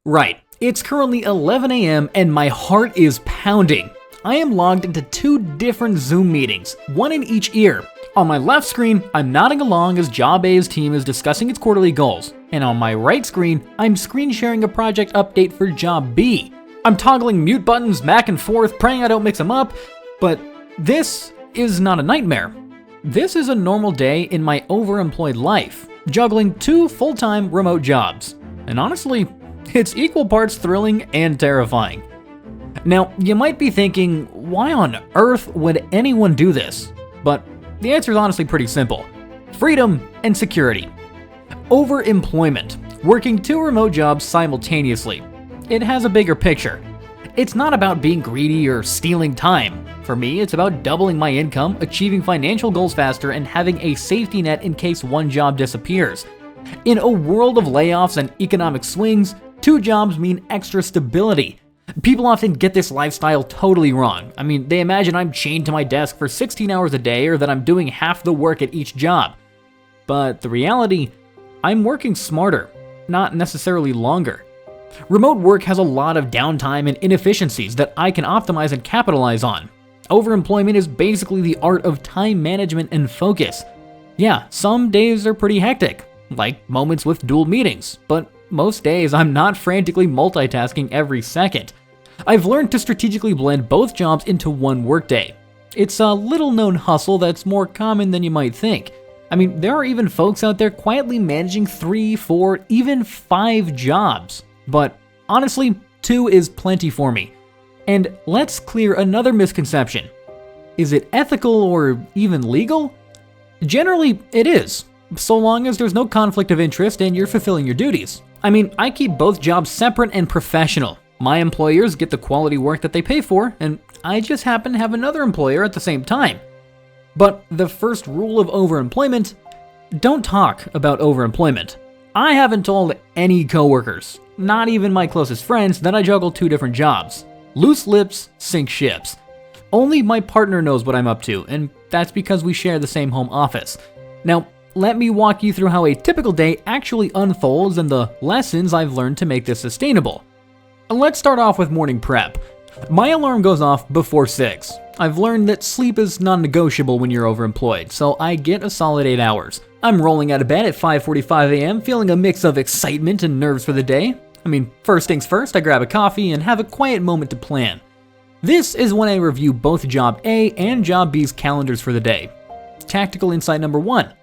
Right, it's currently 11 a.m. and my heart is pounding. I am logged into 2 different Zoom meetings, one in each ear. On my left screen, I'm nodding along as Job A's team is discussing its quarterly goals. And on my right screen, I'm screen sharing a project update for Job B. I'm toggling mute buttons back and forth, praying I don't mix them up. But this is not a nightmare. This is a normal day in my overemployed life, juggling 2 full-time remote jobs. And honestly, it's equal parts thrilling and terrifying. Now, you might be thinking, why on earth would anyone do this? But the answer is honestly pretty simple. Freedom and security. Overemployment, working 2 remote jobs simultaneously. It has a bigger picture. It's not about being greedy or stealing time. For me, it's about doubling my income, achieving financial goals faster, and having a safety net in case one job disappears. In a world of layoffs and economic swings, 2 jobs mean extra stability. People often get this lifestyle totally wrong. I mean, they imagine I'm chained to my desk for 16 hours a day or that I'm doing half the work at each job. But the reality, I'm working smarter, not necessarily longer. Remote work has a lot of downtime and inefficiencies that I can optimize and capitalize on. Overemployment is basically the art of time management and focus. Yeah, some days are pretty hectic, like moments with dual meetings, but most days I'm not frantically multitasking every second. I've learned to strategically blend both jobs into one workday. It's a little-known hustle that's more common than you might think. I mean, there are even folks out there quietly managing 3, 4, even 5 jobs. But honestly, 2 is plenty for me. And let's clear another misconception. Is it ethical or even legal? Generally, it is, so long as there's no conflict of interest and you're fulfilling your duties. I mean, I keep both jobs separate and professional. My employers get the quality work that they pay for, and I just happen to have another employer at the same time. But the first rule of overemployment, don't talk about overemployment. I haven't told any coworkers, not even my closest friends, that I juggle 2 different jobs. Loose lips sink ships. Only my partner knows what I'm up to, and that's because we share the same home office. Now, let me walk you through how a typical day actually unfolds and the lessons I've learned to make this sustainable. Let's start off with morning prep. My alarm goes off before 6. I've learned that sleep is non-negotiable when you're overemployed, so I get a solid 8 hours. I'm rolling out of bed at 5:45 a.m. feeling a mix of excitement and nerves for the day. I mean, first things first, I grab a coffee and have a quiet moment to plan. This is when I review both Job A and Job B's calendars for the day. Tactical insight number 1.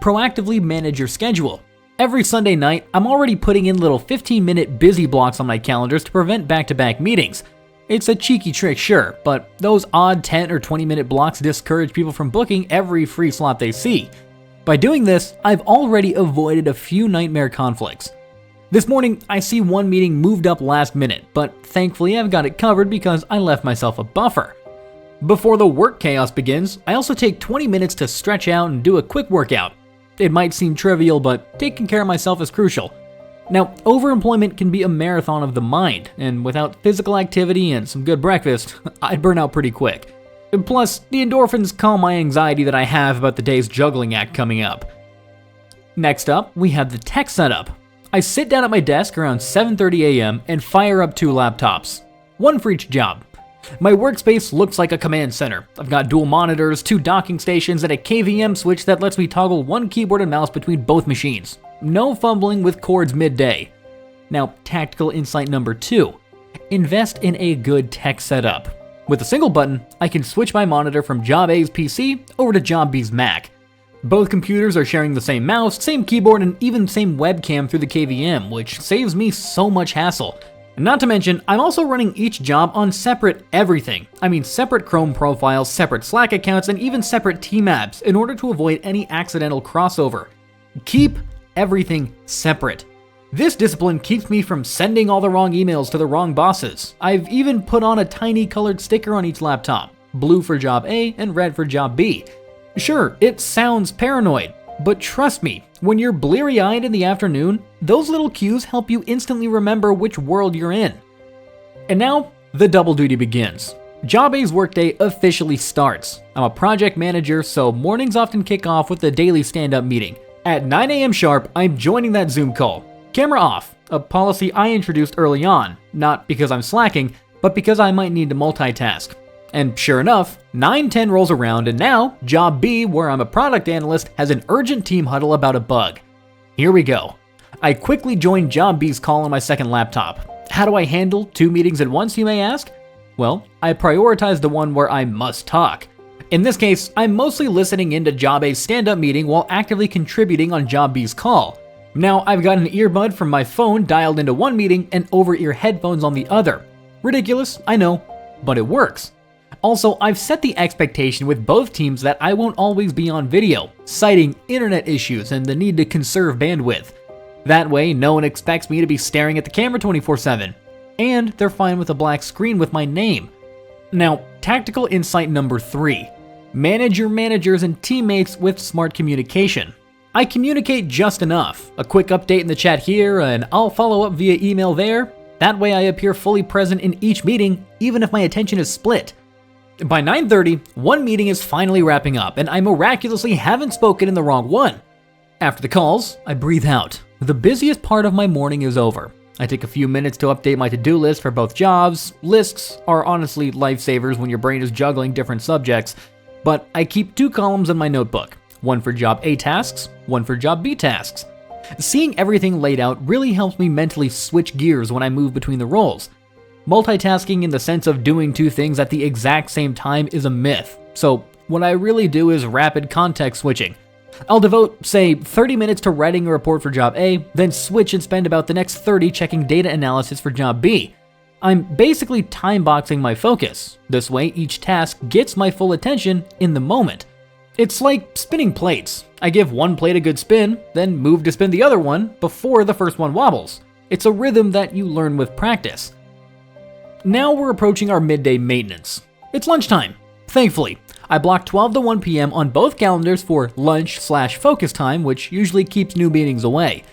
Proactively manage your schedule. Every Sunday night, I'm already putting in little 15-minute busy blocks on my calendars to prevent back-to-back meetings. It's a cheeky trick, sure, but those odd 10 or 20-minute blocks discourage people from booking every free slot they see. By doing this, I've already avoided a few nightmare conflicts. This morning, I see one meeting moved up last minute, but thankfully I've got it covered because I left myself a buffer. Before the work chaos begins, I also take 20 minutes to stretch out and do a quick workout. It might seem trivial, but taking care of myself is crucial. Now, overemployment can be a marathon of the mind, and without physical activity and some good breakfast, I'd burn out pretty quick. Plus, the endorphins calm my anxiety that I have about the day's juggling act coming up. Next up, we have the tech setup. I sit down at my desk around 7:30 a.m. and fire up 2 laptops, one for each job. My workspace looks like a command center. I've got dual monitors, 2 docking stations, and a KVM switch that lets me toggle one keyboard and mouse between both machines. No fumbling with cords midday. Now, tactical insight number 2. Invest in a good tech setup. With a single button, I can switch my monitor from Job A's PC over to Job B's Mac. Both computers are sharing the same mouse, same keyboard, and even same webcam through the KVM, which saves me so much hassle. Not to mention, I'm also running each job on separate everything. I mean separate Chrome profiles, separate Slack accounts, and even separate team apps in order to avoid any accidental crossover. Keep everything separate. This discipline keeps me from sending all the wrong emails to the wrong bosses. I've even put on a tiny colored sticker on each laptop, blue for Job A and red for Job B. Sure, it sounds paranoid, but trust me, when you're bleary-eyed in the afternoon, those little cues help you instantly remember which world you're in. And now, the double duty begins. Job A's workday officially starts. I'm a project manager, so mornings often kick off with the daily stand-up meeting. At 9 a.m. sharp, I'm joining that Zoom call. Camera off, a policy I introduced early on, not because I'm slacking, but because I might need to multitask. And sure enough, 9:10 rolls around and now, Job B, where I'm a product analyst, has an urgent team huddle about a bug. Here we go. I quickly join Job B's call on my second laptop. How do I handle 2 meetings at once, you may ask? Well, I prioritize the one where I must talk. In this case, I'm mostly listening into Job A's stand-up meeting while actively contributing on Job B's call. Now, I've got an earbud from my phone dialed into one meeting and over-ear headphones on the other. Ridiculous, I know, but it works. Also, I've set the expectation with both teams that I won't always be on video, citing internet issues and the need to conserve bandwidth. That way, no one expects me to be staring at the camera 24/7. And they're fine with a black screen with my name. Now, tactical insight number 3. Manage your managers and teammates with smart communication. I communicate just enough. A quick update in the chat here, and I'll follow up via email there. That way I appear fully present in each meeting, even if my attention is split. By 9:30, one meeting is finally wrapping up, and I miraculously haven't spoken in the wrong one. After the calls, I breathe out. The busiest part of my morning is over. I take a few minutes to update my to-do list for both jobs. Lists are honestly lifesavers when your brain is juggling different subjects, but I keep 2 columns in my notebook, one for Job A tasks, one for Job B tasks. Seeing everything laid out really helps me mentally switch gears when I move between the roles. Multitasking in the sense of doing 2 things at the exact same time is a myth, so what I really do is rapid context switching. I'll devote, say, 30 minutes to writing a report for Job A, then switch and spend about the next 30 checking data analysis for Job B. I'm basically time boxing my focus. This way, each task gets my full attention in the moment. It's like spinning plates. I give one plate a good spin, then move to spin the other one before the first one wobbles. It's a rhythm that you learn with practice. Now we're approaching our midday maintenance. It's lunchtime. Thankfully, I block 12 to 1 p.m. on both calendars for lunch/focus time, which usually keeps new meetings away.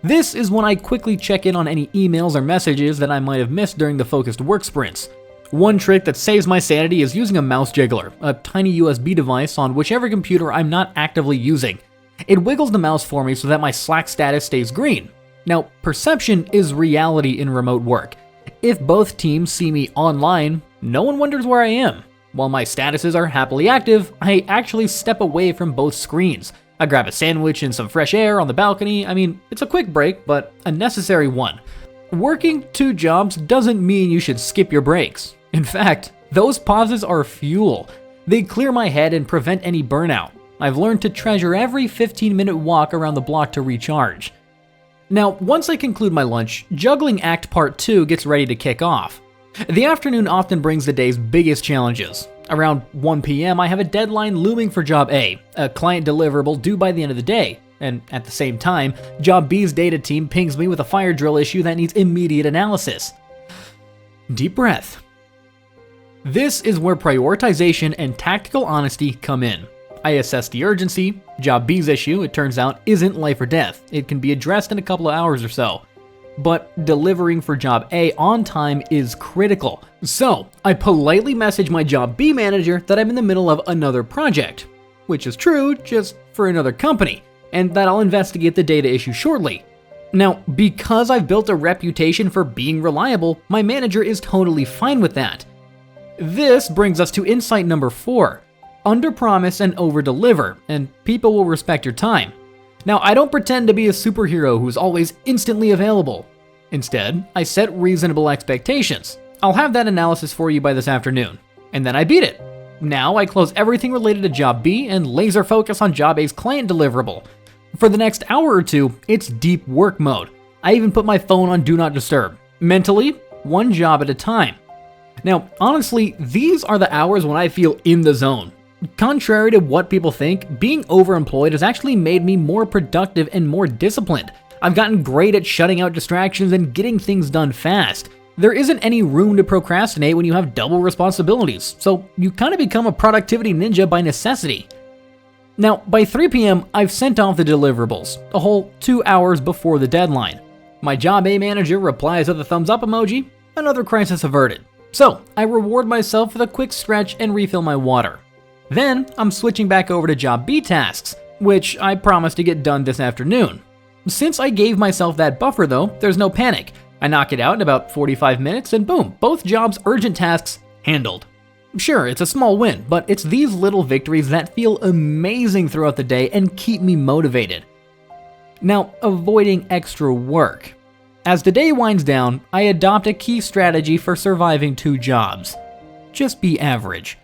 This is when I quickly check in on any emails or messages that I might have missed during the focused work sprints. One trick that saves my sanity is using a mouse jiggler, a tiny USB device on whichever computer I'm not actively using. It wiggles the mouse for me so that my Slack status stays green. Now, perception is reality in remote work. If both teams see me online, no one wonders where I am. While my statuses are happily active, I actually step away from both screens. I grab a sandwich and some fresh air on the balcony. I mean, it's a quick break, but a necessary one. Working 2 jobs doesn't mean you should skip your breaks. In fact, those pauses are fuel. They clear my head and prevent any burnout. I've learned to treasure every 15-minute walk around the block to recharge. Now, once I conclude my lunch, juggling act part 2 gets ready to kick off. The afternoon often brings the day's biggest challenges. Around 1 p.m., I have a deadline looming for Job A, a client deliverable due by the end of the day. And at the same time, Job B's data team pings me with a fire drill issue that needs immediate analysis. Deep breath. This is where prioritization and tactical honesty come in. I assess the urgency. Job B's issue, it turns out, isn't life or death. It can be addressed in a couple of hours or so. But delivering for Job A on time is critical. So, I politely message my Job B manager that I'm in the middle of another project, which is true, just for another company, and that I'll investigate the data issue shortly. Now, because I've built a reputation for being reliable, my manager is totally fine with that. This brings us to insight number 4. Underpromise and overdeliver, and people will respect your time. Now, I don't pretend to be a superhero who's always instantly available. Instead, I set reasonable expectations. I'll have that analysis for you by this afternoon. And then I beat it. Now I close everything related to Job B and laser focus on Job A's client deliverable. For the next hour or 2, it's deep work mode. I even put my phone on Do Not Disturb. Mentally, one job at a time. Now, honestly, these are the hours when I feel in the zone. Contrary to what people think, being overemployed has actually made me more productive and more disciplined. I've gotten great at shutting out distractions and getting things done fast. There isn't any room to procrastinate when you have double responsibilities, so you kind of become a productivity ninja by necessity. Now, by 3 p.m., I've sent off the deliverables, a whole 2 hours before the deadline. My Job A manager replies with a thumbs up emoji, another crisis averted. So, I reward myself with a quick stretch and refill my water. Then, I'm switching back over to Job B tasks, which I promised to get done this afternoon. Since I gave myself that buffer though, there's no panic. I knock it out in about 45 minutes and boom, both jobs' urgent tasks handled. Sure, it's a small win, but it's these little victories that feel amazing throughout the day and keep me motivated. Now, avoiding extra work. As the day winds down, I adopt a key strategy for surviving 2 jobs. Just be average.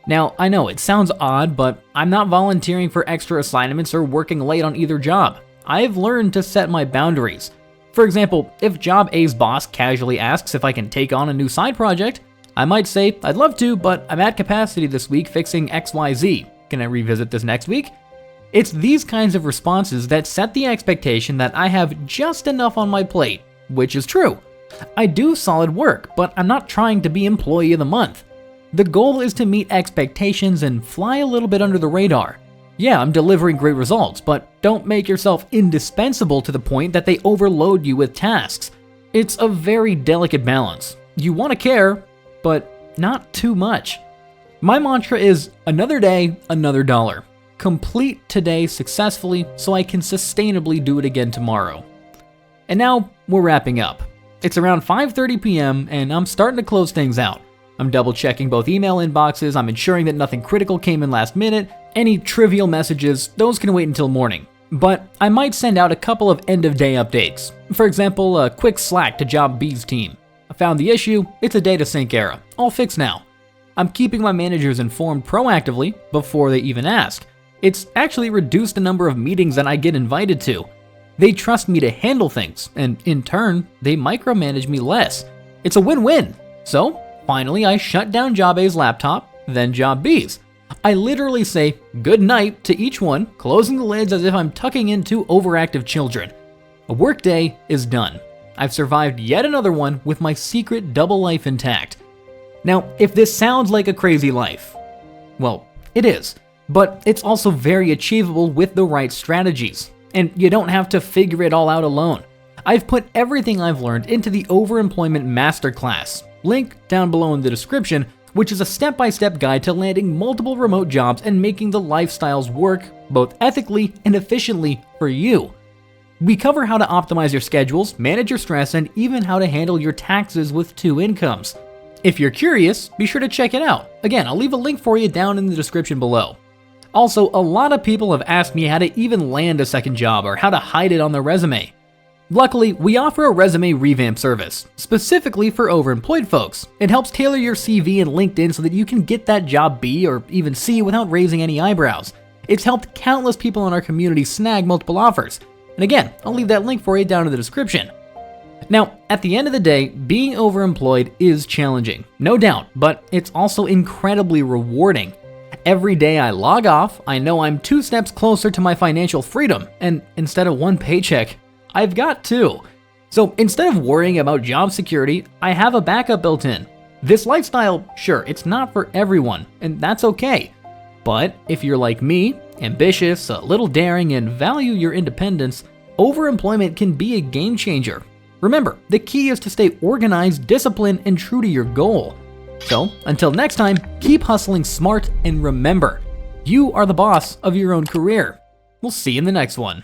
Now, I know it sounds odd, but I'm not volunteering for extra assignments or working late on either job. I've learned to set my boundaries. For example, if job A's boss casually asks if I can take on a new side project, I might say, I'd love to, but I'm at capacity this week fixing XYZ. Can I revisit this next week? It's these kinds of responses that set the expectation that I have just enough on my plate, which is true. I do solid work, but I'm not trying to be Employee of the Month. The goal is to meet expectations and fly a little bit under the radar. Yeah, I'm delivering great results, but don't make yourself indispensable to the point that they overload you with tasks. It's a very delicate balance. You want to care, but not too much. My mantra is another day, another dollar. Complete today successfully so I can sustainably do it again tomorrow. And now we're wrapping up. It's around 5:30 p.m. and I'm starting to close things out. I'm double checking both email inboxes, I'm ensuring that nothing critical came in last minute, any trivial messages, those can wait until morning. But I might send out a couple of end of day updates. For example, a quick Slack to Job B's team. I found the issue, it's a data sync error, all fixed now. I'm keeping my managers informed proactively before they even ask. It's actually reduced the number of meetings that I get invited to. They trust me to handle things, and in turn, they micromanage me less. It's a win-win. So, finally I shut down Job A's laptop, then Job B's. I literally say good night to each one, closing the lids as if I'm tucking in 2 overactive children. A workday is done. I've survived yet another one with my secret double life intact. Now, if this sounds like a crazy life, well, it is, but it's also very achievable with the right strategies, and you don't have to figure it all out alone. I've put everything I've learned into the Overemployment Masterclass, link down below in the description, which is a step-by-step guide to landing multiple remote jobs and making the lifestyles work both ethically and efficiently for you. We cover how to optimize your schedules, manage your stress, and even how to handle your taxes with 2 incomes. If you're curious, be sure to check it out. Again, I'll leave a link for you down in the description below. Also, a lot of people have asked me how to even land a second job or how to hide it on their resume. Luckily, we offer a resume revamp service, specifically for overemployed folks. It helps tailor your CV and LinkedIn so that you can get that job B or even C without raising any eyebrows. It's helped countless people in our community snag multiple offers. And again, I'll leave that link for you down in the description. Now, at the end of the day, being overemployed is challenging, no doubt, but it's also incredibly rewarding. Every day I log off, I know I'm 2 steps closer to my financial freedom, and instead of 1 paycheck, I've got 2. So instead of worrying about job security, I have a backup built in. This lifestyle, sure, it's not for everyone, and that's okay. But if you're like me, ambitious, a little daring, and value your independence, overemployment can be a game changer. Remember, the key is to stay organized, disciplined, and true to your goal. So, until next time, keep hustling smart, and remember, you are the boss of your own career. We'll see you in the next one.